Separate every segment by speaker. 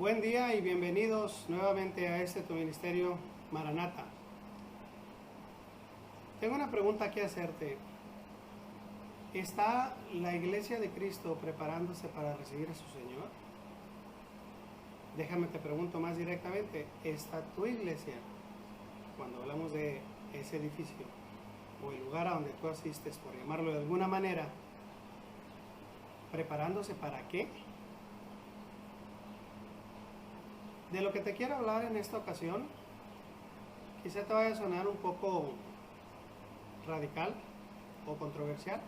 Speaker 1: Buen día y bienvenidos nuevamente a tu ministerio Maranata. Tengo una pregunta que hacerte. ¿Está la iglesia de Cristo preparándose para recibir a su Señor? Déjame te pregunto más directamente. ¿Está tu iglesia, cuando hablamos de ese edificio o el lugar a donde tú asistes, por llamarlo de alguna manera, preparándose para qué? De lo que te quiero hablar en esta ocasión, quizá te vaya a sonar un poco radical o controversial,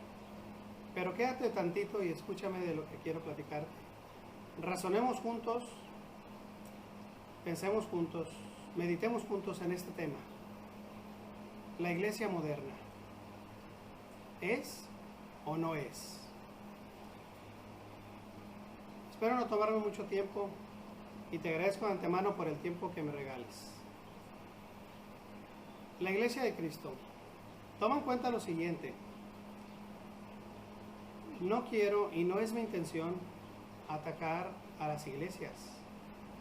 Speaker 1: pero quédate tantito y escúchame de lo que quiero platicarte. Razonemos juntos, pensemos juntos, meditemos juntos en este tema. La iglesia moderna, ¿es o no es? Espero no tomarme mucho tiempo y te agradezco de antemano por el tiempo que me regales. La iglesia de Cristo. Toma en cuenta lo siguiente. No quiero y no es mi intención atacar a las iglesias,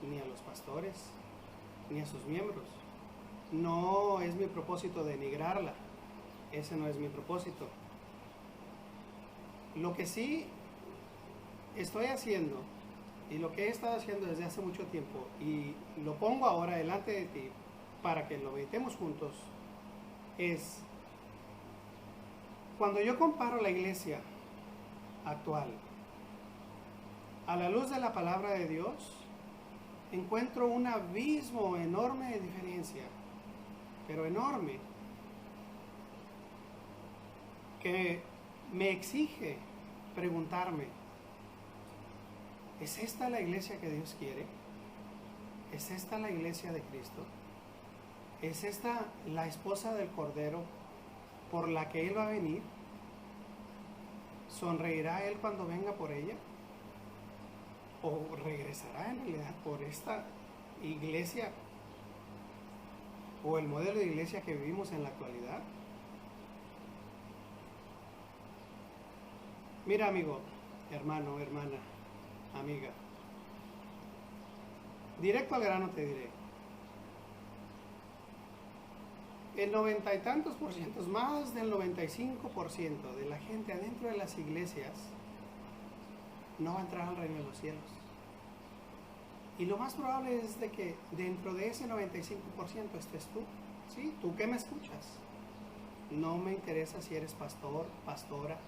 Speaker 1: ni a los pastores, ni a sus miembros. No es mi propósito denigrarla. Ese no es mi propósito. Lo que sí estoy haciendo, y lo que he estado haciendo desde hace mucho tiempo, y lo pongo ahora delante de ti para que lo meditemos juntos, es cuando yo comparo la iglesia actual a la luz de la palabra de Dios, encuentro un abismo enorme de diferencia, pero enorme, que me exige preguntarme: ¿es esta la iglesia que Dios quiere? ¿Es esta la iglesia de Cristo? ¿Es esta la esposa del Cordero por la que Él va a venir? ¿Sonreirá Él cuando venga por ella? ¿O regresará en realidad por esta iglesia o el modelo de iglesia que vivimos en la actualidad? Mira, amigo, hermano, hermana, amiga, directo al grano te diré. El 90 y tantos por ciento, más del 95% de la gente adentro de las iglesias no va a entrar al reino de los cielos. Y lo más probable es de que dentro de ese 95% estés tú. ¿Sí? Tú que me escuchas. No me interesa si eres pastor, pastora,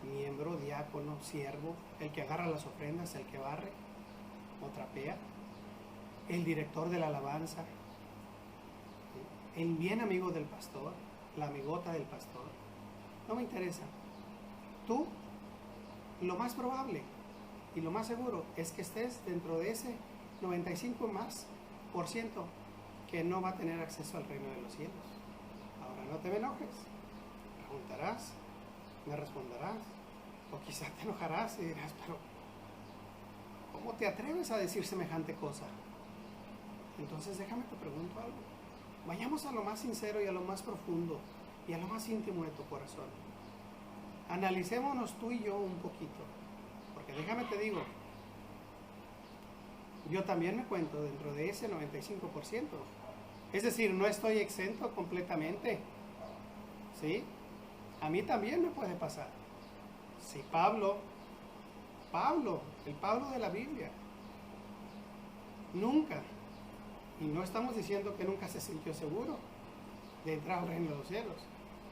Speaker 1: miembro, diácono, siervo, el que agarra las ofrendas, el que barre o trapea, el director de la alabanza, el bien amigo del pastor, la amigota del pastor. No me interesa. Tú, lo más probable y lo más seguro es que estés dentro de ese 95% más que no va a tener acceso al reino de los cielos. Ahora no te me enojes. Preguntarás, me responderás, o quizá te enojarás y dirás: pero ¿cómo te atreves a decir semejante cosa? Entonces déjame te pregunto algo. Vayamos a lo más sincero y a lo más profundo y a lo más íntimo de tu corazón. Analicémonos tú y yo un poquito, porque déjame te digo, yo también me cuento dentro de ese 95%. Es decir, no estoy exento completamente, ¿sí? A mí también me puede pasar. Si Pablo, el Pablo de la Biblia, nunca, y no estamos diciendo que nunca se sintió seguro de entrar al reino de los cielos,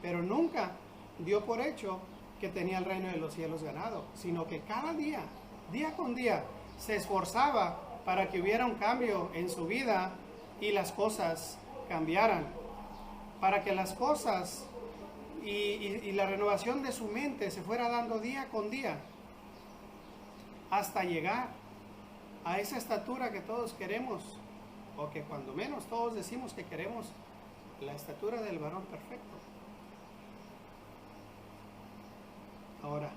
Speaker 1: pero nunca dio por hecho que tenía el reino de los cielos ganado, sino que cada día, día con día, se esforzaba para que hubiera un cambio en su vida y las cosas cambiaran, para que las cosas y la renovación de su mente se fuera dando día con día, hasta llegar a esa estatura que todos queremos, o que cuando menos todos decimos que queremos, la estatura del varón perfecto. Ahora,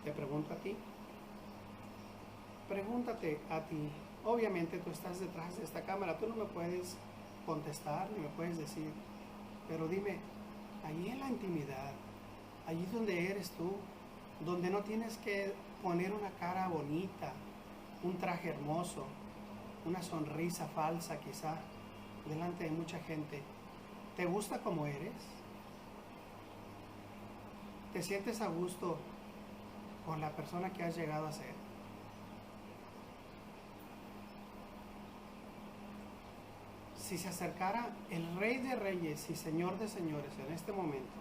Speaker 1: te pregunto a ti, pregúntate a ti. Obviamente tú estás detrás de esta cámara, tú no me puedes contestar ni me puedes decir, pero dime, allí en la intimidad, allí donde eres tú, donde no tienes que poner una cara bonita, un traje hermoso, una sonrisa falsa quizá, delante de mucha gente. ¿Te gusta como eres? ¿Te sientes a gusto con la persona que has llegado a ser? Si se acercara el Rey de Reyes y Señor de Señores en este momento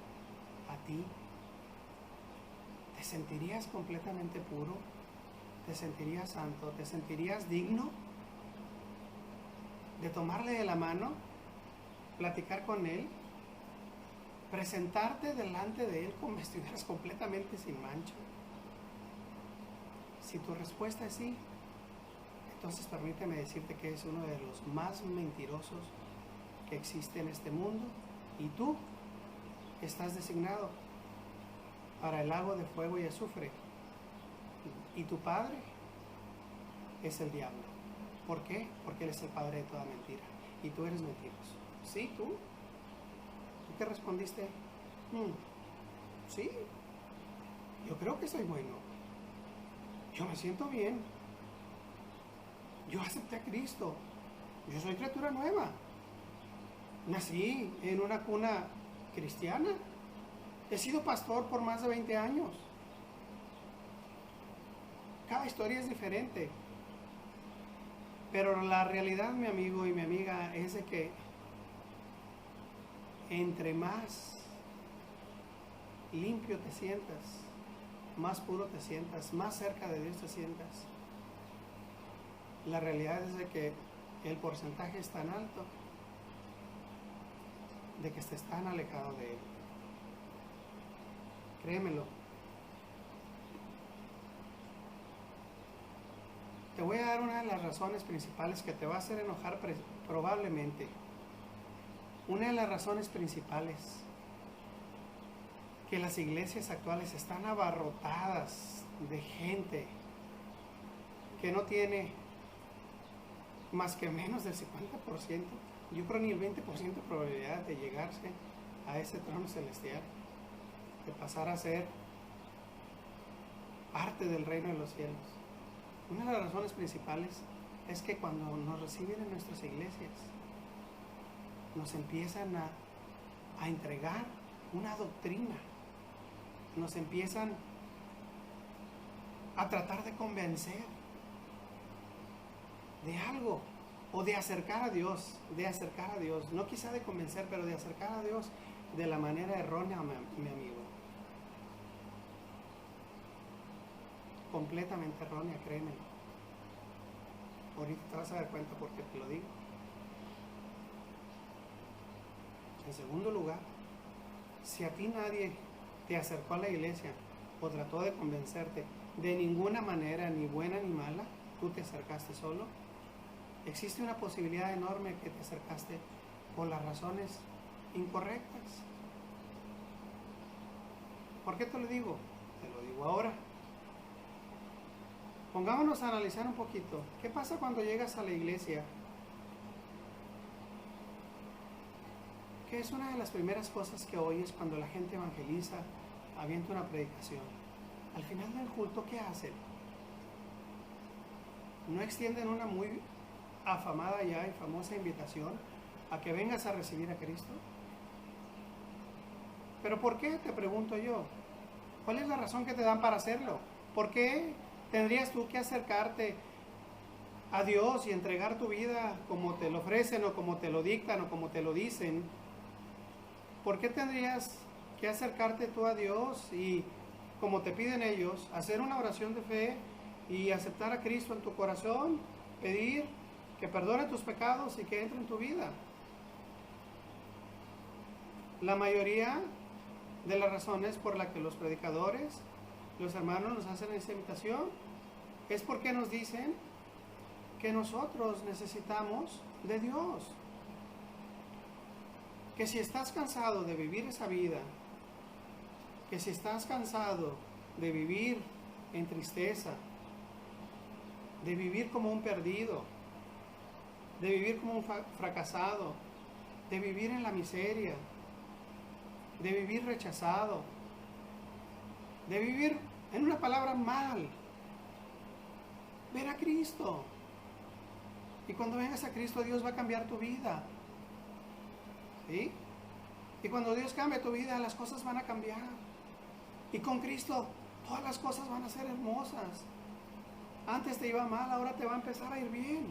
Speaker 1: a ti, ¿te sentirías completamente puro? ¿Te sentirías santo? ¿Te sentirías digno de tomarle de la mano, platicar con Él, presentarte delante de Él con vestiduras completamente sin mancha? Si tu respuesta es sí, entonces permíteme decirte que es uno de los más mentirosos que existe en este mundo, y tú estás designado para el lago de fuego y azufre, y tu padre es el diablo. ¿Por qué? Porque él es el padre de toda mentira y tú eres mentiroso. ¿Sí, tú? ¿Tú qué respondiste? Sí, yo creo que soy bueno, yo me siento bien, yo acepté a Cristo, yo soy criatura nueva, nací en una cuna cristiana, he sido pastor por más de 20 años. Cada historia es diferente, pero la realidad, mi amigo y mi amiga, es de que entre más limpio te sientas, más puro te sientas, más cerca de Dios te sientas, la realidad es de que el porcentaje es tan alto de que estés tan alejado de Él. Créemelo. Te voy a dar una de las razones principales que te va a hacer enojar probablemente. Una de las razones principales que las iglesias actuales están abarrotadas de gente que no tiene más que menos del 50%, yo creo ni el 20% de probabilidad de llegarse a ese trono celestial, de pasar a ser parte del reino de los cielos. Una de las razones principales es que cuando nos reciben en nuestras iglesias, nos empiezan a entregar una doctrina, nos empiezan a tratar de convencer de algo, o de acercar a Dios, no quizá de convencer, pero de acercar a Dios de la manera errónea, mi amigo. Completamente errónea, créeme. Ahorita te vas a dar cuenta porque te lo digo. En segundo lugar, si a ti nadie te acercó a la iglesia o trató de convencerte de ninguna manera, ni buena ni mala, tú te acercaste solo, existe una posibilidad enorme que te acercaste por las razones incorrectas. ¿Por qué te lo digo? Te lo digo ahora. Pongámonos a analizar un poquito. ¿Qué pasa cuando llegas a la iglesia? ¿Qué es una de las primeras cosas que oyes cuando la gente evangeliza, avienta una predicación? Al final del culto, ¿qué hacen? ¿No extienden una muy afamada ya y famosa invitación a que vengas a recibir a Cristo? ¿Pero por qué? Te pregunto yo. ¿Cuál es la razón que te dan para hacerlo? ¿Por qué tendrías tú que acercarte a Dios y entregar tu vida como te lo ofrecen o como te lo dictan o como te lo dicen? ¿Por qué tendrías que acercarte tú a Dios y, como te piden ellos, hacer una oración de fe y aceptar a Cristo en tu corazón, pedir que perdone tus pecados y que entre en tu vida? La mayoría de las razones por las que los predicadores, los hermanos nos hacen esta invitación, es porque nos dicen que nosotros necesitamos de Dios. Que si estás cansado de vivir esa vida, que si estás cansado de vivir en tristeza, de vivir como un perdido, de vivir como un fracasado, de vivir en la miseria, de vivir rechazado, de vivir, en una palabra, mal, Ven a Cristo. Y cuando vengas a Cristo, Dios va a cambiar tu vida. ¿Sí? Y cuando Dios cambia tu vida, las cosas van a cambiar. Y con Cristo, todas las cosas van a ser hermosas. Antes te iba mal, ahora te va a empezar a ir bien.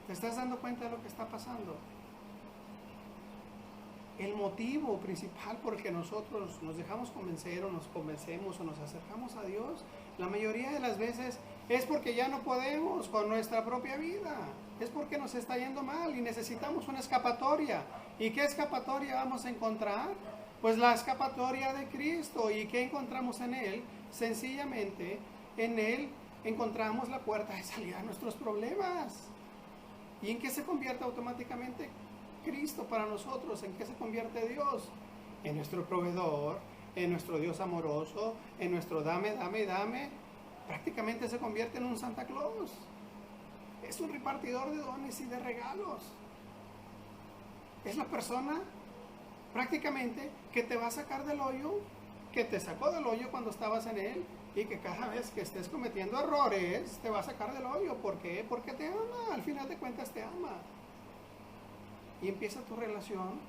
Speaker 1: ¿Te estás dando cuenta de lo que está pasando? El motivo principal por el que nosotros nos dejamos convencer o nos convencemos o nos acercamos a Dios, la mayoría de las veces es porque ya no podemos con nuestra propia vida. Es porque nos está yendo mal y necesitamos una escapatoria. ¿Y qué escapatoria vamos a encontrar? Pues la escapatoria de Cristo. ¿Y qué encontramos en Él? Sencillamente, en Él encontramos la puerta de salida a nuestros problemas. ¿Y en qué se convierte automáticamente Cristo para nosotros? ¿En qué se convierte Dios? En nuestro proveedor, en nuestro Dios amoroso, en nuestro dame, dame, dame. Prácticamente se convierte en un Santa Claus. Es un repartidor de dones y de regalos. Es la persona prácticamente que te va a sacar del hoyo, que te sacó del hoyo cuando estabas en él, y que cada vez que estés cometiendo errores te va a sacar del hoyo. ¿Por qué? Porque te ama, al final de cuentas te ama. Y empieza tu relación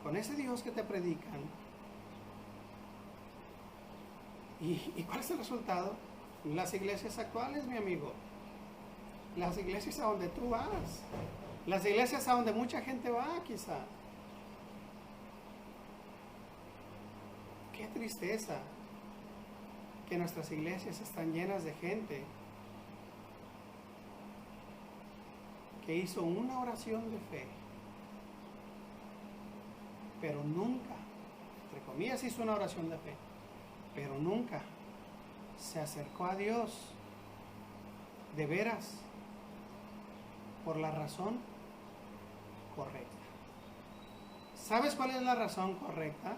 Speaker 1: con ese Dios que te predican. ¿Y cuál es el resultado? Las iglesias actuales, mi amigo. Las iglesias a donde tú vas. Las iglesias a donde mucha gente va, quizá. Qué tristeza que nuestras iglesias están llenas de gente que hizo una oración de fe, pero nunca, entre comillas, hizo una oración de fe, pero nunca se acercó a Dios de veras por la razón correcta. ¿Sabes cuál es la razón correcta?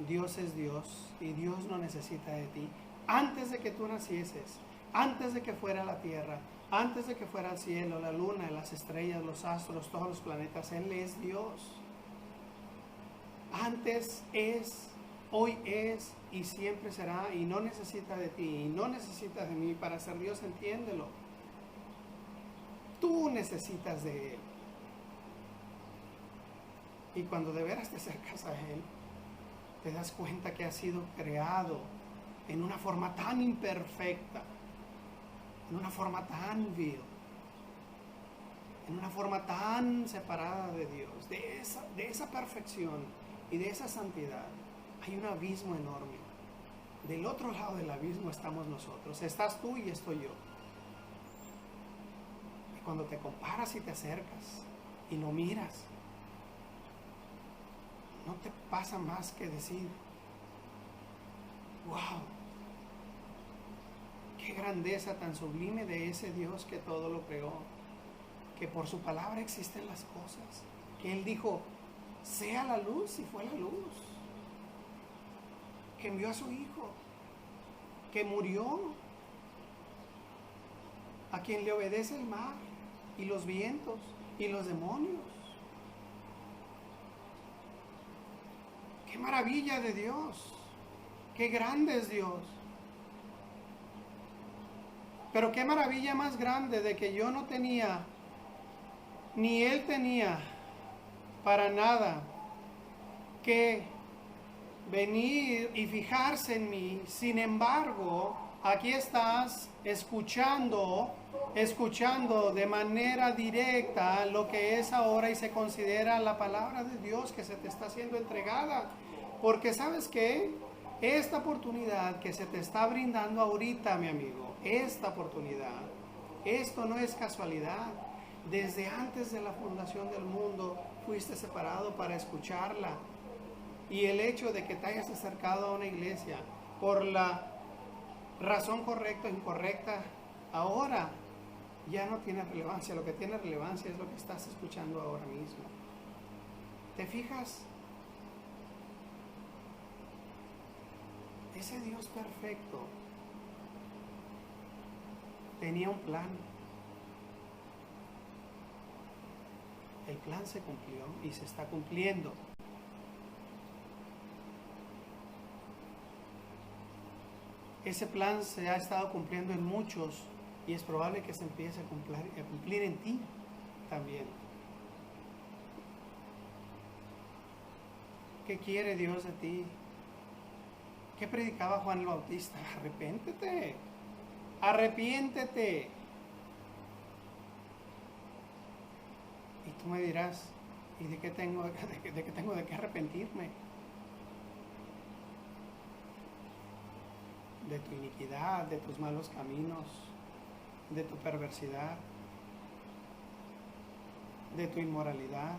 Speaker 1: Dios es Dios y Dios no necesita de ti. Antes de que tú nacieses, antes de que fuera la tierra, antes de que fuera el cielo, la luna, las estrellas, los astros, todos los planetas, Él es Dios. Antes es, hoy es y siempre será, y no necesita de ti y no necesita de mí para ser Dios, entiéndelo. Tú necesitas de Él. Y cuando de veras te acercas a Él, te das cuenta que has sido creado en una forma tan imperfecta, en una forma tan vil, en una forma tan separada de Dios, de esa perfección y de esa santidad. Hay un abismo enorme. Del otro lado del abismo estamos nosotros. Estás tú y estoy yo. Y cuando te comparas y te acercas y lo miras, no te pasa más que decir: wow, qué grandeza tan sublime de ese Dios que todo lo creó, que por su palabra existen las cosas, que Él dijo: sea la luz, y fue la luz, que envió a su Hijo, que murió, a quien le obedece el mar y los vientos y los demonios. ¡Qué maravilla de Dios! ¡Qué grande es Dios! Pero qué maravilla más grande de que yo no tenía, ni Él tenía, para nada, que venir y fijarse en mí. Sin embargo, aquí estás escuchando de manera directa lo que es ahora y se considera la palabra de Dios que se te está siendo entregada. Porque ¿sabes qué? Esta oportunidad que se te está brindando ahorita, mi amigo, esta oportunidad, esto no es casualidad. Desde antes de la fundación del mundo fuiste separado para escucharla. Y el hecho de que te hayas acercado a una iglesia por la razón correcta o incorrecta, ahora ya no tiene relevancia. Lo que tiene relevancia es lo que estás escuchando ahora mismo. ¿Te fijas? Ese Dios perfecto tenía un plan. El plan se cumplió y se está cumpliendo. ese plan se ha estado cumpliendo en muchos y es probable que se empiece a cumplir en ti también. ¿Qué quiere Dios de ti? ¿Qué predicaba Juan el Bautista? Arrepiéntete, arrepiéntete. Y tú me dirás, ¿y de qué tengo de qué arrepentirme? De tu iniquidad, de tus malos caminos, de tu perversidad, de tu inmoralidad,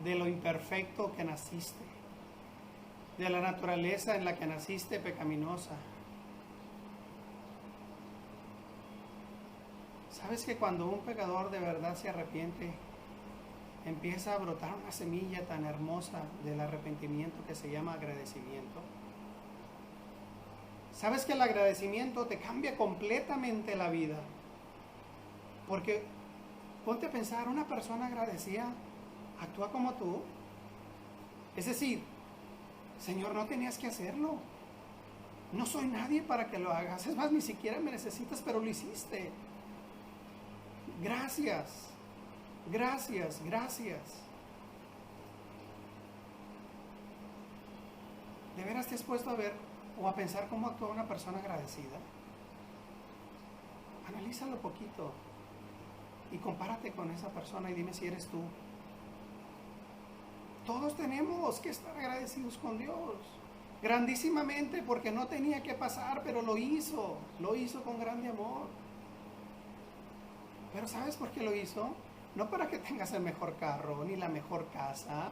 Speaker 1: de lo imperfecto que naciste, de la naturaleza en la que naciste pecaminosa. ¿Sabes que cuando un pecador de verdad se arrepiente, empieza a brotar una semilla tan hermosa del arrepentimiento que se llama agradecimiento? ¿Sabes que el agradecimiento te cambia completamente la vida? Porque ponte a pensar, una persona agradecida actúa como tú. Es decir, Señor, no tenías que hacerlo. No soy nadie para que lo hagas. Es más, ni siquiera me necesitas, pero lo hiciste. Gracias, gracias, gracias. ¿De veras te has puesto a ver o a pensar cómo actúa una persona agradecida? Analízalo poquito y compárate con esa persona y dime si eres tú. Todos tenemos que estar agradecidos con Dios, grandísimamente, porque no tenía que pasar, pero lo hizo con grande amor. Pero ¿sabes por qué lo hizo? No para que tengas el mejor carro, ni la mejor casa,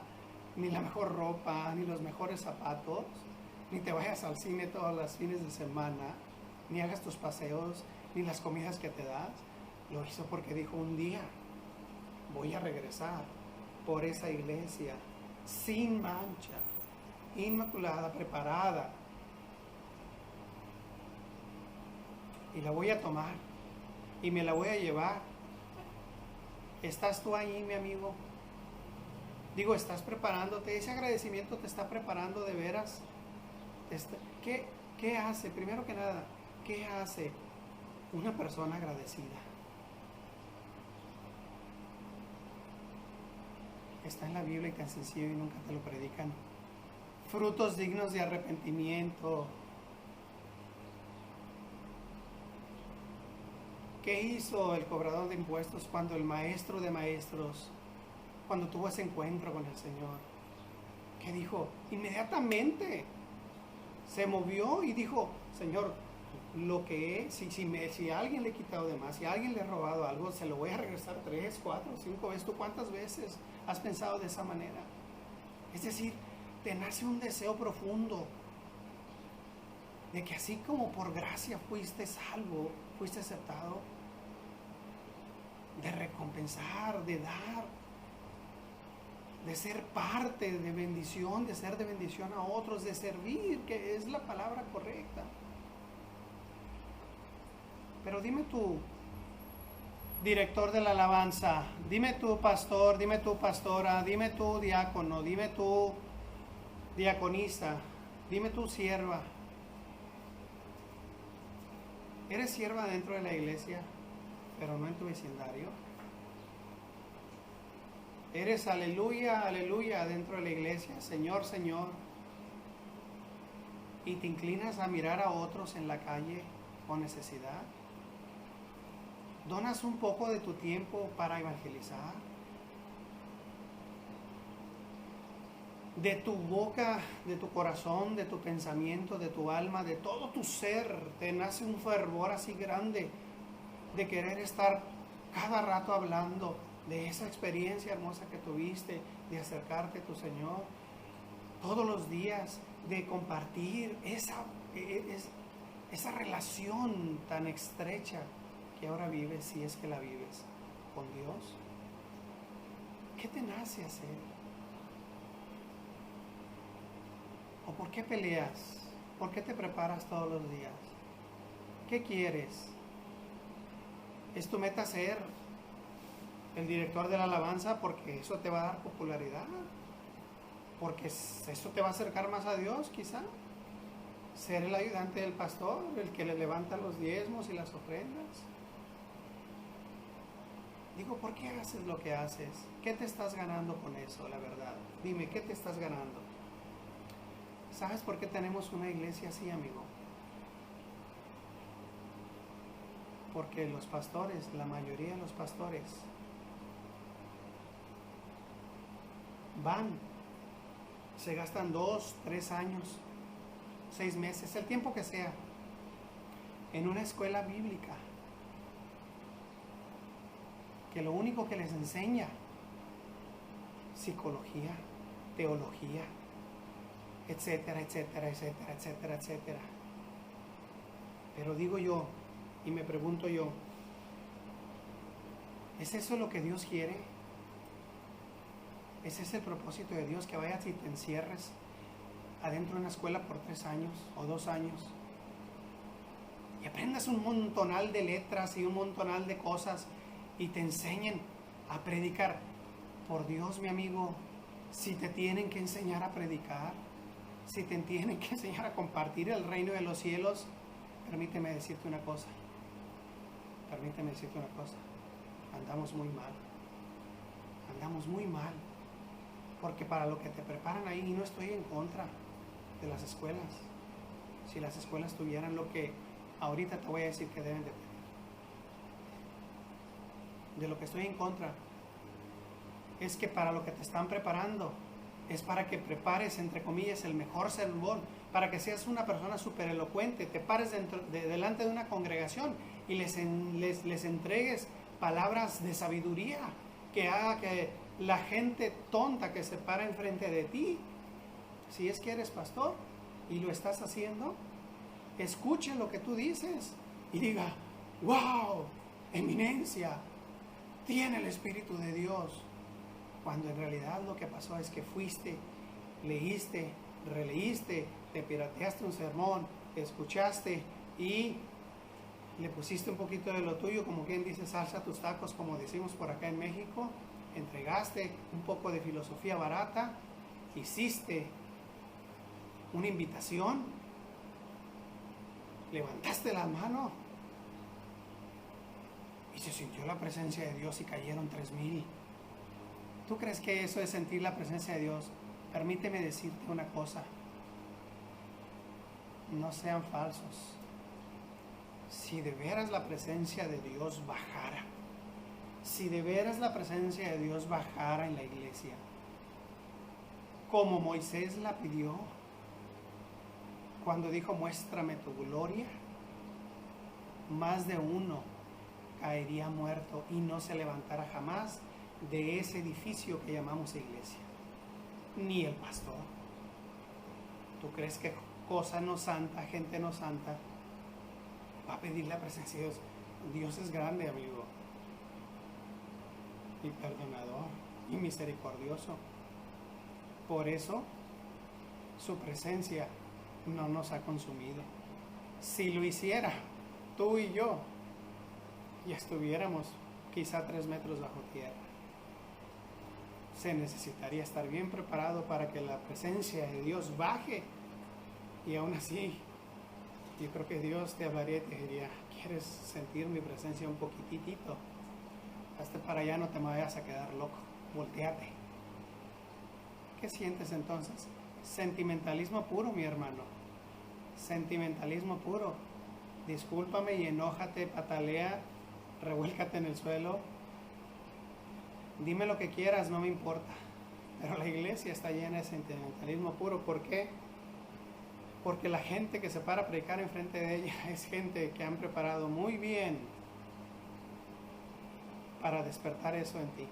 Speaker 1: ni la mejor ropa, ni los mejores zapatos, ni te vayas al cine todos los fines de semana, ni hagas tus paseos, ni las comidas que te das. Lo hizo porque dijo, un día voy a regresar por esa iglesia sin mancha, inmaculada, preparada, y la voy a tomar y me la voy a llevar. ¿Estás tú ahí, mi amigo? Digo, ¿estás preparándote? Ese agradecimiento te está preparando de veras. ¿Qué hace? Primero que nada, ¿qué hace una persona agradecida? Está en la Biblia y tan sencillo y nunca te lo predican. Frutos dignos de arrepentimiento. ¿Qué hizo el cobrador de impuestos cuando el maestro de maestros, cuando tuvo ese encuentro con el Señor? ¿Qué dijo? Inmediatamente se movió y dijo, Señor, lo que es, si a alguien le he quitado de más, si a alguien le he robado algo, se lo voy a regresar 3, 4, 5 veces. ¿Tú cuántas veces has pensado de esa manera? Es decir, te nace un deseo profundo de que así como por gracia fuiste salvo, fuiste aceptado, de recompensar, de dar, de ser parte de bendición, de ser de bendición a otros, de servir, que es la palabra correcta. Pero dime tú, director de la alabanza, dime tú, pastor, dime tú, pastora, dime tú, diácono, dime tú, diaconista, dime tú, sierva. ¿Eres sierva dentro de la iglesia, pero no en tu vecindario? ¿Eres aleluya, aleluya dentro de la iglesia, Señor, Señor, y te inclinas a mirar a otros en la calle con necesidad? ¿Donas un poco de tu tiempo para evangelizar? De tu boca, de tu corazón, de tu pensamiento, de tu alma, de todo tu ser, te nace un fervor así grande de querer estar cada rato hablando de esa experiencia hermosa que tuviste, de acercarte a tu Señor todos los días, de compartir esa relación tan estrecha que ahora vives, si es que la vives, con Dios. ¿Qué te nace hacer? ¿O por qué peleas? ¿Por qué te preparas todos los días? ¿Qué quieres? ¿Es tu meta ser el director de la alabanza porque eso te va a dar popularidad? ¿Porque eso te va a acercar más a Dios, quizá? ser el ayudante del pastor, el que le levanta los diezmos y las ofrendas. Digo, ¿por qué haces lo que haces? ¿Qué te estás ganando con eso, la verdad? Dime, ¿qué te estás ganando? ¿Sabes por qué tenemos una iglesia así, amigo? Porque los pastores, la mayoría de los pastores, van, se gastan 2, 3 años, 6 meses, el tiempo que sea, en una escuela bíblica, que lo único que les enseña, psicología, teología, etcétera, etcétera, etcétera, etcétera, etcétera. Pero digo yo, y me pregunto yo, ¿es eso lo que Dios quiere? ¿Ese es el propósito de Dios, que vayas y te encierres adentro de una escuela por 3 años o 2 años y aprendas un montonal de letras y un montonal de cosas y te enseñen a predicar? Por Dios, mi amigo, si te tienen que enseñar a predicar, si te tienen que enseñar a compartir el reino de los cielos, permíteme decirte una cosa, andamos muy mal, porque para lo que te preparan ahí, y no estoy en contra de las escuelas, si las escuelas tuvieran lo que ahorita te voy a decir que deben de tener, de lo que estoy en contra, es que para lo que te están preparando, es para que prepares, entre comillas, el mejor sermón, para que seas una persona súper elocuente, te pares delante de una congregación y les entregues palabras de sabiduría, que haga que la gente tonta que se para enfrente de ti, si es que eres pastor y lo estás haciendo, escuche lo que tú dices y diga, wow, eminencia, tiene el Espíritu de Dios, cuando en realidad lo que pasó es que fuiste, leíste, releíste, te pirateaste un sermón, escuchaste y le pusiste un poquito de lo tuyo, como quien dice, salsa a tus tacos, como decimos por acá en México, entregaste un poco de filosofía barata, hiciste una invitación, levantaste la mano y se sintió la presencia de Dios y cayeron 3,000. ¿Tú crees que eso es sentir la presencia de Dios? Permíteme decirte una cosa, no sean falsos. Si de veras la presencia de Dios bajara, si de veras la presencia de Dios bajara en la iglesia, como Moisés la pidió, cuando dijo, muéstrame tu gloria, más de uno caería muerto y no se levantara jamás de ese edificio que llamamos iglesia, ni el pastor. ¿Tú crees que cosa no santa, gente no santa, va a pedir la presencia de Dios? Dios es grande, amigo, y perdonador, y misericordioso. Por eso, su presencia no nos ha consumido. Si lo hiciera, tú y yo ya estuviéramos quizá 3 metros bajo tierra. Se necesitaría estar bien preparado para que la presencia de Dios baje, y aún así yo creo que Dios te hablaría y te diría, ¿quieres sentir mi presencia un poquitito? Hazte para allá, no te me vayas a quedar loco, volteate. ¿Qué sientes entonces? Sentimentalismo puro, mi hermano, sentimentalismo puro. Discúlpame y enójate, patalea, revuélcate en el suelo, dime lo que quieras, no me importa, pero la iglesia está llena de sentimentalismo puro. ¿Por qué? Porque la gente que se para a predicar enfrente de ella es gente que han preparado muy bien para despertar eso en ti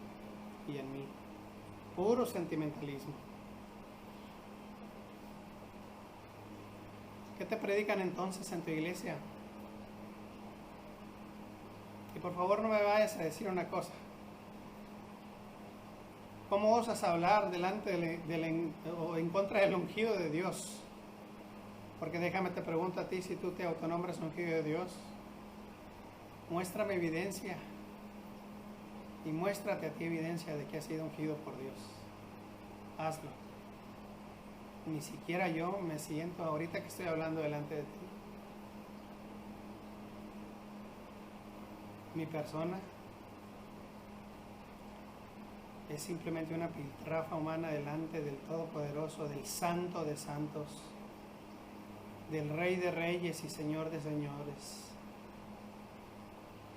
Speaker 1: y en mí. Puro sentimentalismo. ¿Qué te predican entonces en tu iglesia? Y por favor no me vayas a decir una cosa. ¿Cómo osas hablar delante o en contra del ungido de Dios? Porque déjame te pregunto a ti, si tú te autonombras ungido de Dios, muéstrame evidencia y muéstrate a ti evidencia de que has sido ungido por Dios. Hazlo. ni siquiera yo me siento ahorita que estoy hablando delante de ti. Mi persona es simplemente una piltrafa humana delante del Todopoderoso, del Santo de Santos, del Rey de Reyes y Señor de Señores,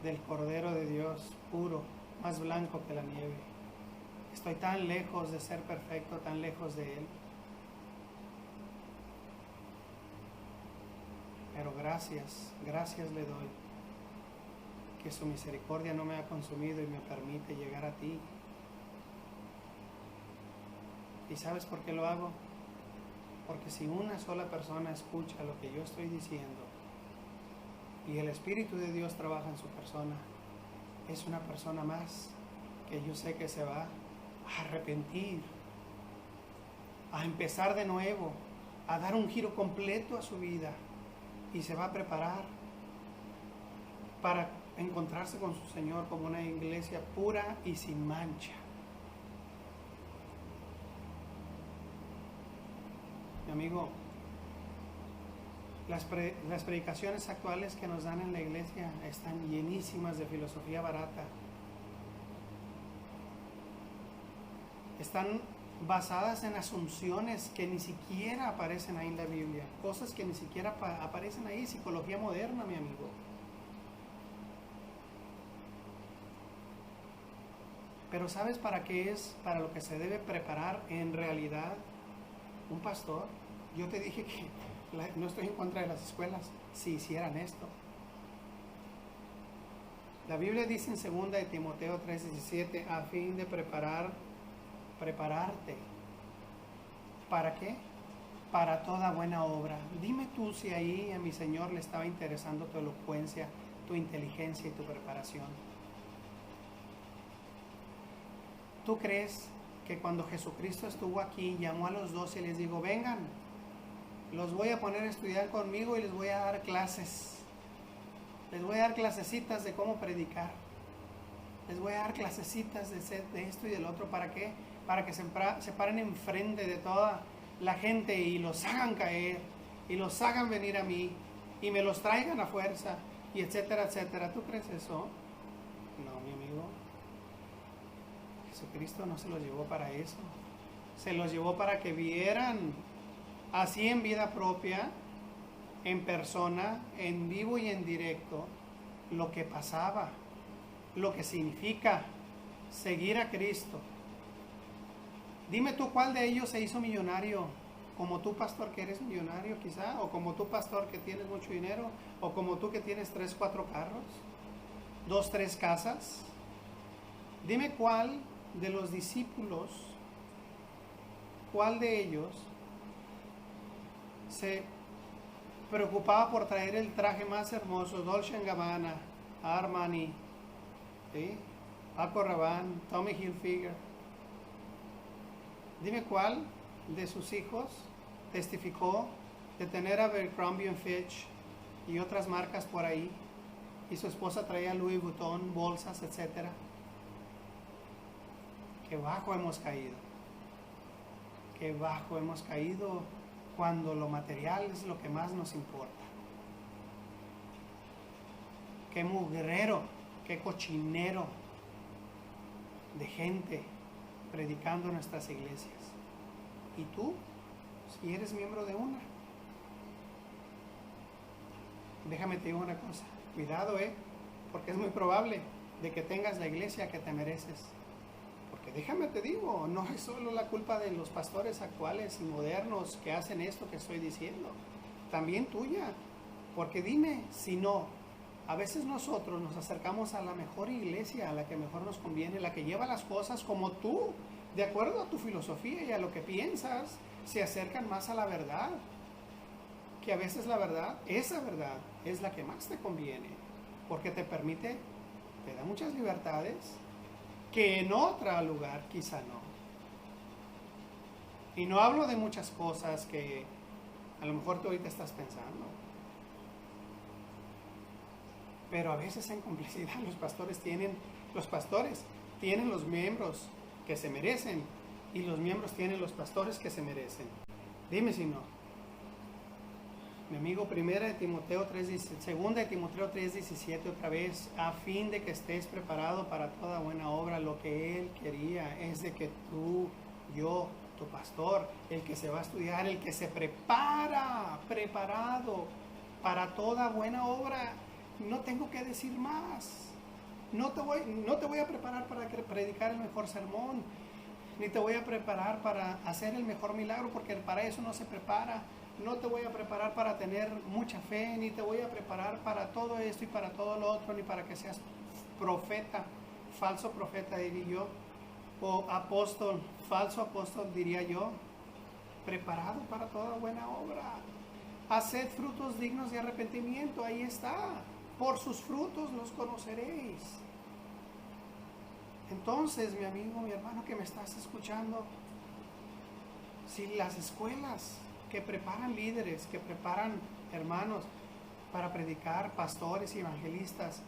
Speaker 1: del Cordero de Dios puro, más blanco que la nieve. Estoy tan lejos de ser perfecto, tan lejos de Él. Pero gracias le doy, que su misericordia no me ha consumido y me permite llegar a ti. ¿Y sabes por qué lo hago? Porque si una sola persona escucha lo que yo estoy diciendo y el Espíritu de Dios trabaja en su persona, es una persona más que yo sé que se va a arrepentir, a empezar de nuevo, a dar un giro completo a su vida y se va a preparar para encontrarse con su Señor como una iglesia pura y sin mancha. Mi amigo, las predicaciones actuales que nos dan en la iglesia están llenísimas de filosofía barata. Están basadas en asunciones que ni siquiera aparecen ahí en la Biblia, cosas que ni siquiera aparecen ahí, psicología moderna, mi amigo. Pero ¿sabes para qué es? Para lo que se debe preparar en realidad un pastor. Yo te dije que no estoy en contra de las escuelas si hicieran esto. La Biblia dice en 2 de Timoteo 3:17, a fin de prepararte. ¿Para qué? Para toda buena obra. Dime tú si ahí a mi Señor le estaba interesando tu elocuencia, tu inteligencia y tu preparación. ¿Tú crees que cuando Jesucristo estuvo aquí, llamó a los 12 y les dijo, vengan, los voy a poner a estudiar conmigo y les voy a dar clases? Les voy a dar clasecitas de cómo predicar. Les voy a dar clasecitas de esto y del otro. ¿Para qué? Para que se paren enfrente de toda la gente y los hagan caer y los hagan venir a mí y me los traigan a fuerza y etcétera, etcétera. ¿Tú crees eso? No, mi amigo. Jesucristo no se los llevó para eso. Se los llevó para que vieran así en vida propia, en persona, en vivo y en directo, lo que pasaba, lo que significa seguir a Cristo. Dime tú cuál de ellos se hizo millonario, como tú pastor que eres millonario quizá, o como tú pastor que tienes mucho dinero, o como tú que tienes 3, 4 carros, 2, 3 casas. Dime cuál de los discípulos, cuál de ellos se preocupaba por traer el traje más hermoso, Dolce & Gabbana, Armani, ¿sí? Paco Rabanne, Tommy Hilfiger. Dime cuál de sus hijos testificó de tener Abercrombie & Fitch y otras marcas por ahí, y su esposa traía Louis Vuitton, bolsas, etcétera. Qué bajo hemos caído. Qué bajo hemos caído cuando lo material es lo que más nos importa. Qué mugrero, qué cochinero de gente predicando en nuestras iglesias. ¿Y tú? Si eres miembro de una. Déjame te digo una cosa. Cuidado, porque es muy probable de que tengas la iglesia que te mereces. Porque déjame te digo, no es solo la culpa de los pastores actuales y modernos que hacen esto que estoy diciendo. También tuya. Porque dime si no, a veces nosotros nos acercamos a la mejor iglesia, a la que mejor nos conviene, la que lleva las cosas como tú, de acuerdo a tu filosofía y a lo que piensas, se acercan más a la verdad. Que a veces la verdad, esa verdad, es la que más te conviene, porque te permite, te da muchas libertades, que en otro lugar quizá no. Y no hablo de muchas cosas que a lo mejor tú ahorita estás pensando. Pero a veces en complicidad los pastores tienen los miembros que se merecen y los miembros tienen los pastores que se merecen. Dime si no. Mi amigo, 2 de Timoteo 3:17 otra vez, a fin de que estés preparado para toda buena obra. Lo que Él quería es de que tú, yo, tu pastor, el que se va a estudiar, el que se preparado para toda buena obra. No tengo que decir más. No te voy a preparar para predicar el mejor sermón, ni te voy a preparar para hacer el mejor milagro, porque para eso no se prepara. No te voy a preparar para tener mucha fe, ni te voy a preparar para todo esto y para todo lo otro, ni para que seas profeta, falso profeta diría yo, o apóstol, falso apóstol diría yo. Preparado para toda buena obra. Haced frutos dignos de arrepentimiento, ahí está. Por sus frutos los conoceréis. Entonces, mi amigo, mi hermano que me estás escuchando, si las escuelas que preparan líderes, que preparan hermanos para predicar, pastores y evangelistas,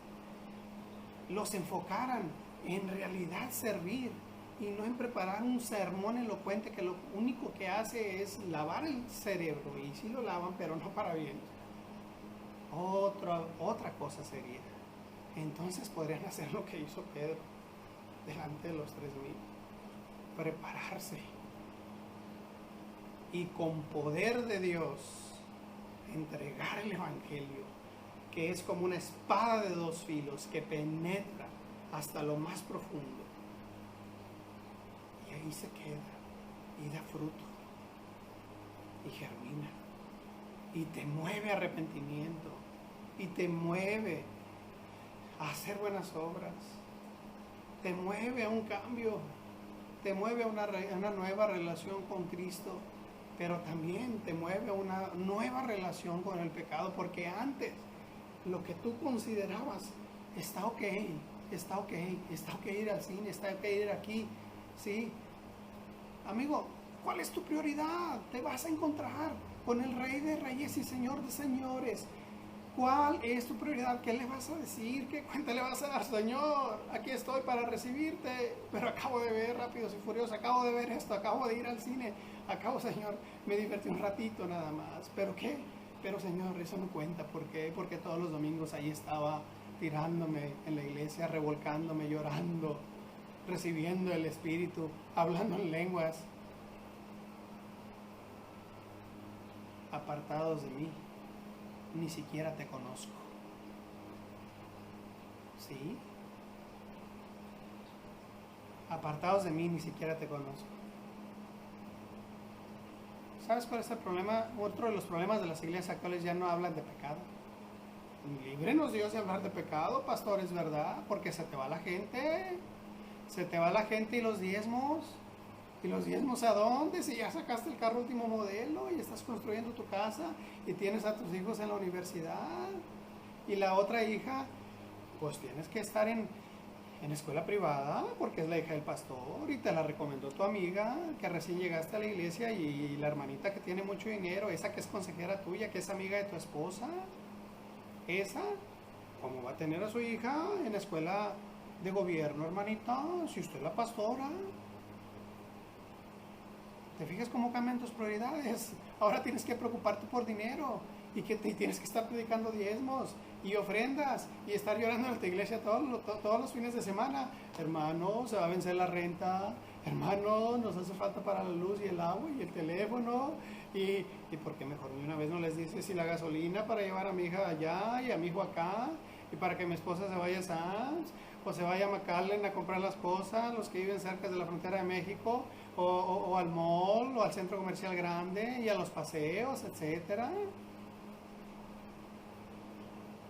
Speaker 1: los enfocaran en realidad servir y no en preparar un sermón elocuente que lo único que hace es lavar el cerebro, y sí lo lavan, pero no para bien. Otra cosa sería. Entonces podrían hacer lo que hizo Pedro delante de los 3,000, prepararse y con poder de Dios entregar el evangelio, que es como una espada de 2 filos que penetra hasta lo más profundo, y ahí se queda y da fruto y germina y te mueve a arrepentimiento y te mueve a hacer buenas obras, te mueve a un cambio, te mueve a una nueva relación con Cristo, pero también te mueve a una nueva relación con el pecado, porque antes lo que tú considerabas está ok ir al cine, está ok ir aquí, ¿sí? Amigo, ¿cuál es tu prioridad? Te vas a encontrar con el Rey de Reyes y Señor de Señores. ¿Cuál es tu prioridad? ¿Qué le vas a decir? ¿Qué cuenta le vas a dar? Señor, aquí estoy para recibirte, pero acabo de ver Rápidos y Furiosos, acabo de ver esto, acabo de ir al cine, Señor, me divertí un ratito nada más. ¿Pero qué? Pero Señor, eso no cuenta. ¿Por qué? Porque todos los domingos ahí estaba tirándome en la iglesia, revolcándome, llorando, recibiendo el Espíritu, hablando en lenguas. Apartados de mí, ni siquiera te conozco. ¿Sí? Apartados de mí, ni siquiera te conozco. ¿Sabes cuál es el problema? Otro de los problemas de las iglesias actuales, ya no hablan de pecado. Líbrenos Dios de hablar de pecado, pastor, es verdad, porque se te va la gente. Se te va la gente y los diezmos. ¿Y los diezmos a dónde? Si ya sacaste el carro último modelo y estás construyendo tu casa y tienes a tus hijos en la universidad, y la otra hija, pues tienes que estar en escuela privada porque es la hija del pastor y te la recomendó tu amiga que recién llegaste a la iglesia, y la hermanita que tiene mucho dinero, esa que es consejera tuya, que es amiga de tu esposa, esa, ¿cómo va a tener a su hija en escuela de gobierno, hermanita, si usted es la pastora? ¿Te fijas cómo cambian tus prioridades? Ahora tienes que preocuparte por dinero y tienes que estar predicando diezmos y ofrendas y estar llorando en tu iglesia todos los fines de semana. Hermano, se va a vencer la renta. Hermano, nos hace falta para la luz y el agua y el teléfono. ¿Y por qué mejor de una vez no les dices si la gasolina para llevar a mi hija allá y a mi hijo acá? Y para que mi esposa se vaya a Sam's o se vaya a McAllen a comprar las cosas, los que viven cerca de la frontera de México, o al mall o al centro comercial grande y a los paseos, etcétera.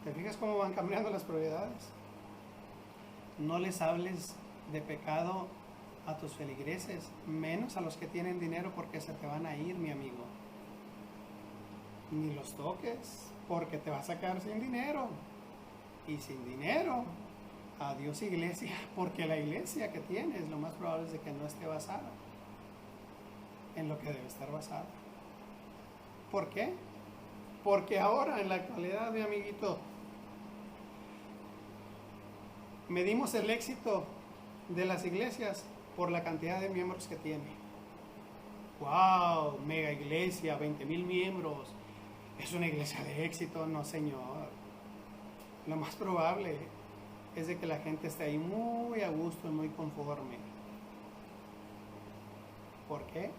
Speaker 1: ¿Te fijas cómo van cambiando las prioridades? No les hables de pecado a tus feligreses, menos a los que tienen dinero, porque se te van a ir, mi amigo. Ni los toques, porque te vas a quedar sin dinero. Y sin dinero, adiós iglesia, porque la iglesia que tienes lo más probable es de que no esté basada en lo que debe estar basada. ¿Por qué? Porque ahora, en la actualidad, mi amiguito, medimos el éxito de las iglesias por la cantidad de miembros que tiene. wow, mega iglesia, 20,000 miembros, es una iglesia de éxito. No, señor. Lo más probable es de que la gente esté ahí muy a gusto y muy conforme. ¿Por qué?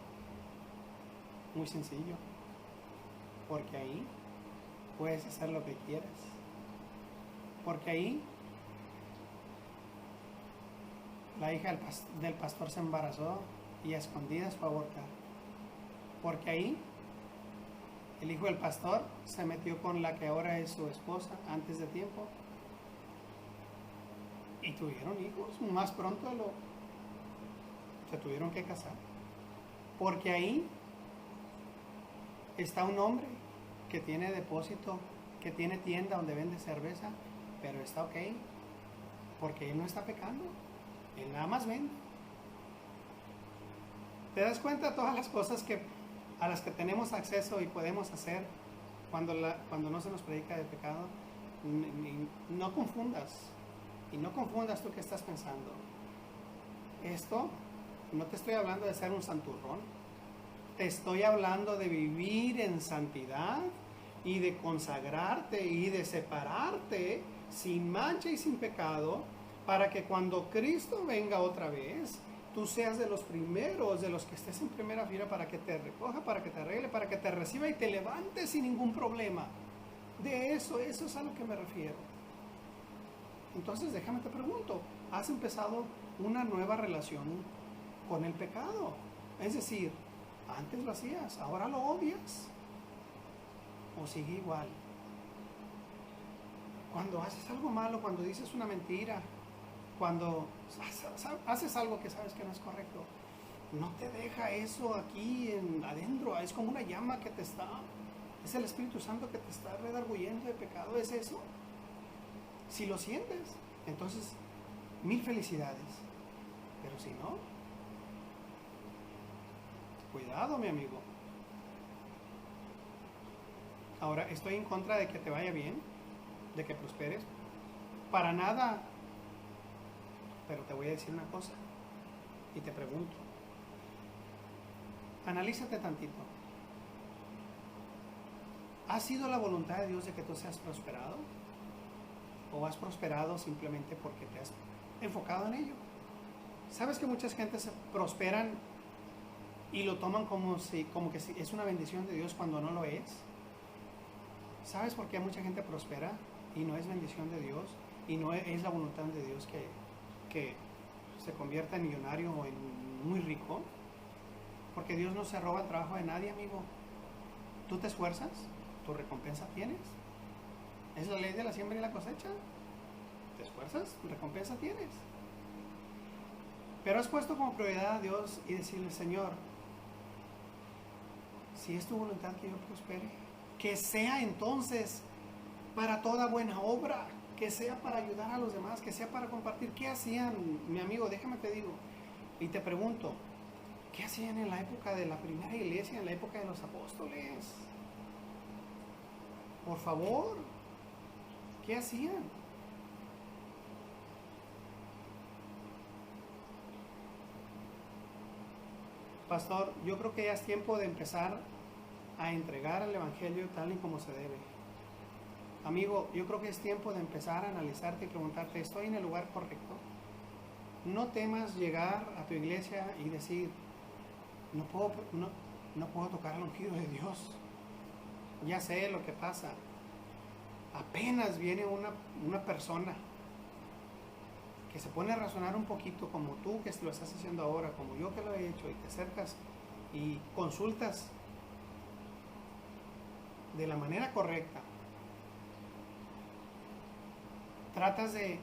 Speaker 1: Muy sencillo. Porque ahí puedes hacer lo que quieras. Porque ahí la hija del pastor se embarazó y a escondidas fue a abortar. Porque ahí el hijo del pastor se metió con la que ahora es su esposa antes de tiempo. Y tuvieron hijos. Más pronto se tuvieron que casar. Porque ahí está un hombre que tiene depósito, que tiene tienda donde vende cerveza, pero está ok, porque él no está pecando, él nada más vende. ¿Te das cuenta de todas las cosas a las que tenemos acceso y podemos hacer cuando no se nos predica de pecado? No confundas, y no confundas tú que estás pensando. Esto, no te estoy hablando de ser un santurrón, te estoy hablando de vivir en santidad y de consagrarte y de separarte sin mancha y sin pecado, para que cuando Cristo venga otra vez, tú seas de los primeros, de los que estés en primera fila, para que te recoja, para que te arregle, para que te reciba y te levante sin ningún problema. De eso es a lo que me refiero. Entonces déjame te pregunto, ¿has empezado una nueva relación con el pecado? Es decir, antes lo hacías, ahora lo odias, o sigue igual. Cuando haces algo malo, cuando dices una mentira, cuando haces algo que sabes que no es correcto, no te deja eso aquí adentro, es como una llama que es el Espíritu Santo que te está redarguyendo de pecado, es eso. Si lo sientes, entonces 1000 felicidades, pero si no, cuidado, mi amigo. Ahora, estoy en contra de que te vaya bien, de que prosperes, para nada. Pero te voy a decir una cosa y te pregunto, analízate tantito. ¿Ha sido la voluntad de Dios de que tú seas prosperado? ¿O has prosperado simplemente porque te has enfocado en ello? ¿Sabes que muchas gentes se prosperan y lo toman como que es una bendición de Dios cuando no lo es? ¿Sabes por qué mucha gente prospera y no es bendición de Dios y no es la voluntad de Dios que se convierta en millonario o en muy rico? Porque Dios no se roba el trabajo de nadie, amigo. Tú te esfuerzas, tu recompensa tienes. Es la ley de la siembra y la cosecha. Te esfuerzas, tu recompensa tienes. Pero has puesto como prioridad a Dios y decirle: Señor, si es tu voluntad que yo prospere, que sea entonces para toda buena obra, que sea para ayudar a los demás, que sea para compartir. ¿Qué hacían, mi amigo? Déjame te digo. Y te pregunto, ¿qué hacían en la época de la primera iglesia, en la época de los apóstoles? Por favor, ¿qué hacían? Pastor, yo creo que ya es tiempo de empezar a entregar el Evangelio tal y como se debe. Amigo, yo creo que es tiempo de empezar a analizarte y preguntarte: ¿estoy en el lugar correcto? No temas llegar a tu iglesia y decir: no puedo tocar al ungido de Dios. Ya sé lo que pasa. Apenas viene una persona que se pone a razonar un poquito, como tú que lo estás haciendo ahora, como yo que lo he hecho, y te acercas y consultas de la manera correcta. Tratas de,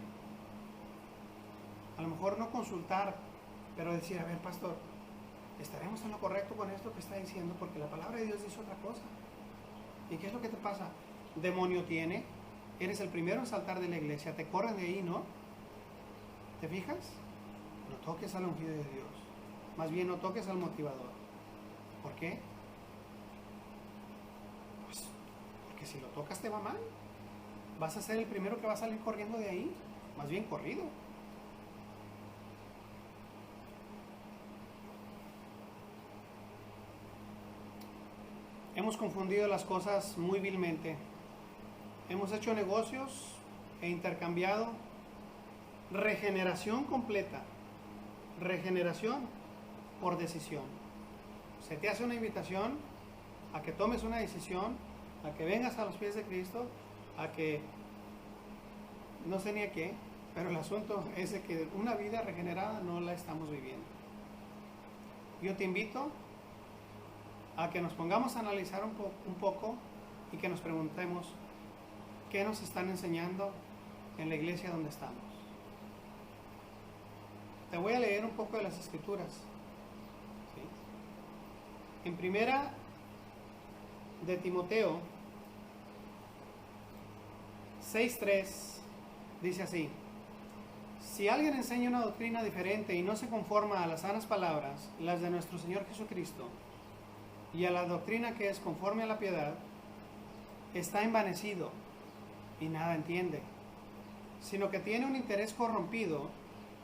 Speaker 1: a lo mejor no consultar, pero decir: a ver, pastor, ¿estaremos en lo correcto con esto que está diciendo? Porque la palabra de Dios dice otra cosa. ¿Y qué es lo que te pasa? Demonio tiene, eres el primero en saltar de la iglesia, te corren de ahí, ¿no? ¿Te fijas? No toques al ungido de Dios, más bien no toques al motivador. ¿Por qué? Pues porque si lo tocas te va mal. Vas a ser el primero que va a salir corriendo de ahí, más bien corrido. hemos confundido las cosas muy vilmente. Hemos hecho negocios e intercambiado regeneración completa, regeneración por decisión. Se te hace una invitación a que tomes una decisión, a que vengas a los pies de Cristo, a que no sé ni a qué, pero el asunto es de que una vida regenerada no la estamos viviendo. Yo te invito a que nos pongamos a analizar un poco y que nos preguntemos qué nos están enseñando en la iglesia donde estamos. Te voy a leer un poco de las escrituras. ¿Sí? En primera de Timoteo 6:3 dice así: si alguien enseña una doctrina diferente y no se conforma a las sanas palabras, las de nuestro Señor Jesucristo, y a la doctrina que es conforme a la piedad, está envanecido y nada entiende, sino que tiene un interés corrompido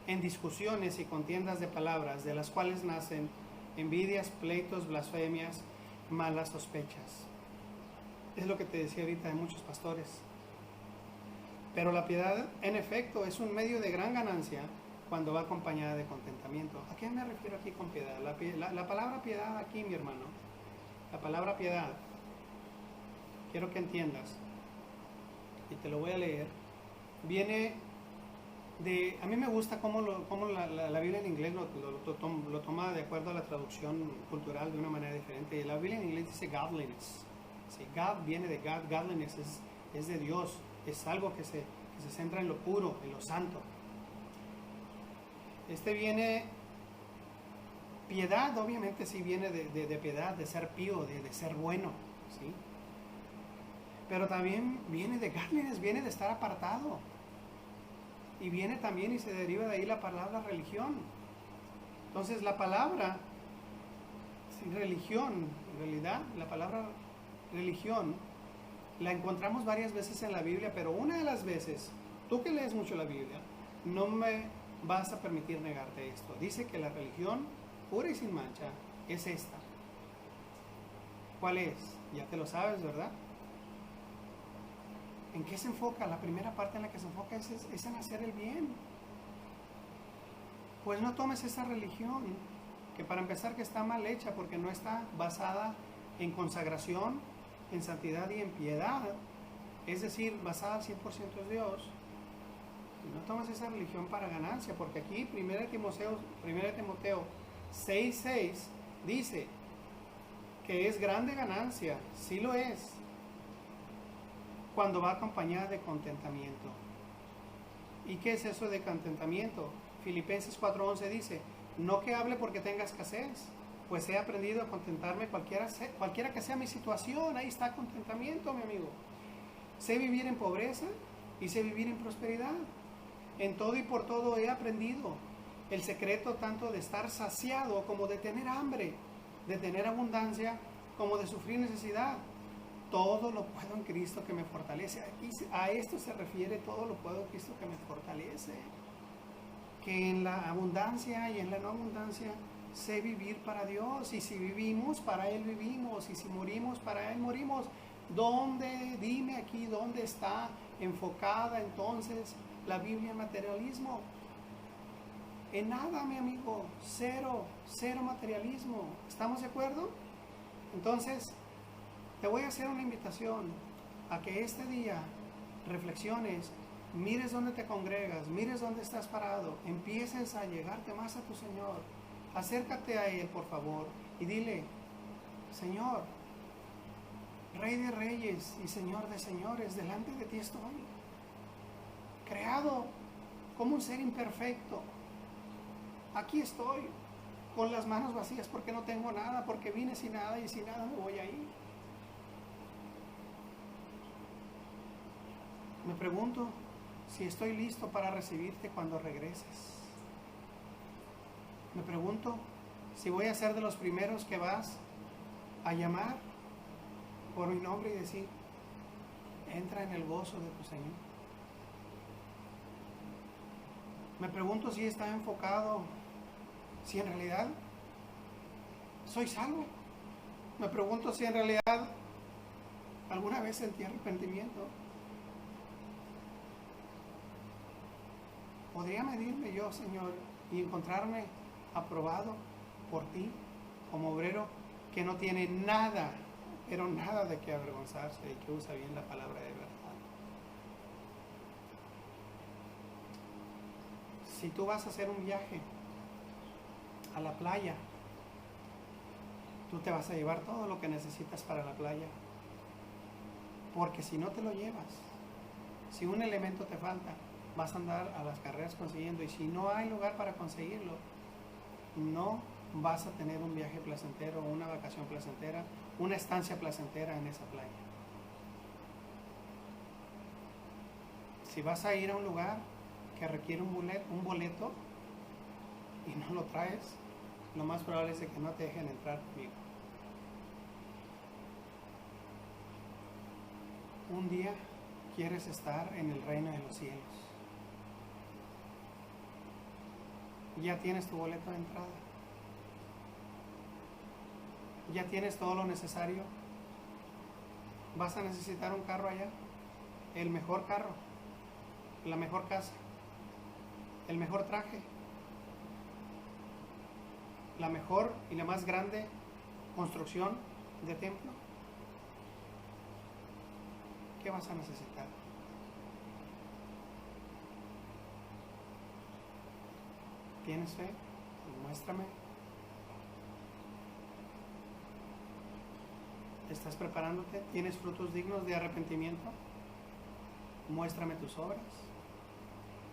Speaker 1: en discusiones y contiendas de palabras, de las cuales nacen envidias, pleitos, blasfemias, malas sospechas. Es lo que te decía ahorita de muchos pastores. Pero la piedad, en efecto, es un medio de gran ganancia cuando va acompañada de contentamiento. ¿A qué me refiero aquí con piedad? La palabra piedad aquí, mi hermano, la palabra piedad, quiero que entiendas, y te lo voy a leer, viene de, a mí me gusta cómo la Biblia en inglés lo toma de acuerdo a la traducción cultural de una manera diferente. La Biblia en inglés dice godliness. Sí, God viene de God, godliness es de Dios, es algo que se centra en lo puro, en lo santo. Viene, piedad obviamente sí viene de piedad, de ser pío, de ser bueno, ¿sí? Pero también viene de godliness, viene de estar apartado. Y viene también y se deriva de ahí la palabra religión. Entonces la palabra religión, en realidad, la palabra religión la encontramos varias veces en la Biblia, pero una de las veces, tú que lees mucho la Biblia, no me vas a permitir negarte esto. Dice que la religión pura y sin mancha es esta. ¿Cuál es? Ya te lo sabes, ¿verdad? ¿En qué se enfoca? La primera parte en la que se enfoca es en hacer el bien. Pues no tomes esa religión, que para empezar que está mal hecha porque no está basada en consagración, en santidad y en piedad, es decir, basada al 100% en Dios. No tomes esa religión para ganancia, porque aquí 1 Timoteo 6:6 dice que es grande ganancia, sí lo es, cuando va acompañada de contentamiento. ¿Y qué es eso de contentamiento? Filipenses 4:11 dice: no que hable porque tenga escasez, pues he aprendido a contentarme cualquiera que sea mi situación. Ahí está contentamiento, mi amigo. Sé vivir en pobreza y sé vivir en prosperidad. En todo y por todo he aprendido el secreto tanto de estar saciado como de tener hambre, de tener abundancia como de sufrir necesidad. Todo lo puedo en Cristo que me fortalece. Aquí a esto se refiere: todo lo puedo en Cristo que me fortalece. Que en la abundancia y en la no abundancia sé vivir para Dios, y si vivimos, para Él vivimos, y si morimos, para Él morimos. Dime aquí, ¿dónde está enfocada entonces la Biblia en materialismo? En nada, mi amigo, cero materialismo. ¿Estamos de acuerdo? Entonces, te voy a hacer una invitación a que este día reflexiones, mires dónde te congregas, mires dónde estás parado, empieces a llegarte más a tu Señor. Acércate a Él, por favor, y dile: Señor, Rey de reyes y Señor de señores, delante de ti estoy, creado como un ser imperfecto. Aquí estoy, con las manos vacías, porque no tengo nada, porque vine sin nada y sin nada me voy a ir. Me pregunto si estoy listo para recibirte cuando regreses. Me pregunto si voy a ser de los primeros que vas a llamar por mi nombre y decir: entra en el gozo de tu Señor. Me pregunto si está enfocado, si en realidad soy salvo. Me pregunto si en realidad alguna vez sentí arrepentimiento. ¿Podría medirme yo, Señor, y encontrarme aprobado por ti como obrero que no tiene nada, pero nada de qué avergonzarse y que usa bien la palabra de verdad? Si tú vas a hacer un viaje a la playa, tú te vas a llevar todo lo que necesitas para la playa. Porque si no te lo llevas, si un elemento te falta, vas a andar a las carreras consiguiendo. Y si no hay lugar para conseguirlo, no vas a tener un viaje placentero, una vacación placentera, una estancia placentera en esa playa. Si vas a ir a un lugar que requiere un boleto y no lo traes, lo más probable es que no te dejen entrar conmigo. Un día quieres estar en el reino de los cielos. Ya tienes tu boleto de entrada. Ya tienes todo lo necesario. Vas a necesitar un carro allá, el mejor carro, la mejor casa, el mejor traje, la mejor y la más grande construcción de templo. ¿Qué vas a necesitar? ¿Tienes fe? Muéstrame. ¿Estás preparándote? ¿Tienes frutos dignos de arrepentimiento? Muéstrame tus obras.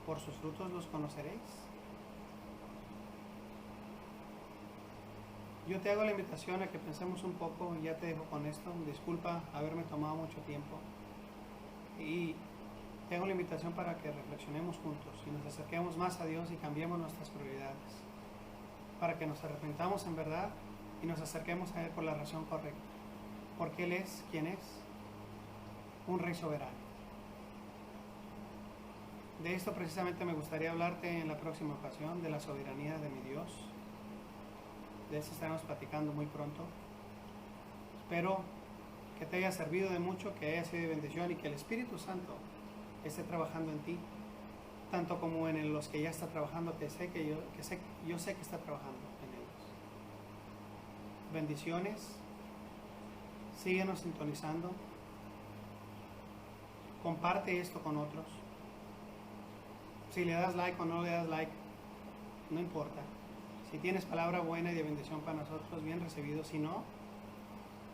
Speaker 1: Por sus frutos los conoceréis. Yo te hago la invitación a que pensemos un poco, y ya te dejo con esto. Disculpa haberme tomado mucho tiempo. Y te hago la invitación para que reflexionemos juntos y nos acerquemos más a Dios y cambiemos nuestras prioridades. Para que nos arrepentamos en verdad y nos acerquemos a Él por la razón correcta. Porque Él es quien es, un Rey soberano. De esto precisamente me gustaría hablarte en la próxima ocasión, de la soberanía de mi Dios. De eso estaremos platicando muy pronto. Espero que te haya servido de mucho, que haya sido de bendición y que el Espíritu Santo esté trabajando en ti, tanto como en los que ya está trabajando, yo sé que está trabajando en ellos. Bendiciones. Síguenos sintonizando. Comparte esto con otros. Si le das like o no le das like, no importa. Si tienes palabra buena y de bendición para nosotros, bien recibido. Si no,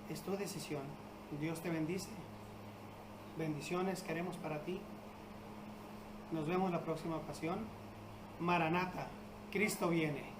Speaker 1: es tu decisión. Dios te bendice. Bendiciones queremos para ti. Nos vemos la próxima ocasión. Maranata, Cristo viene.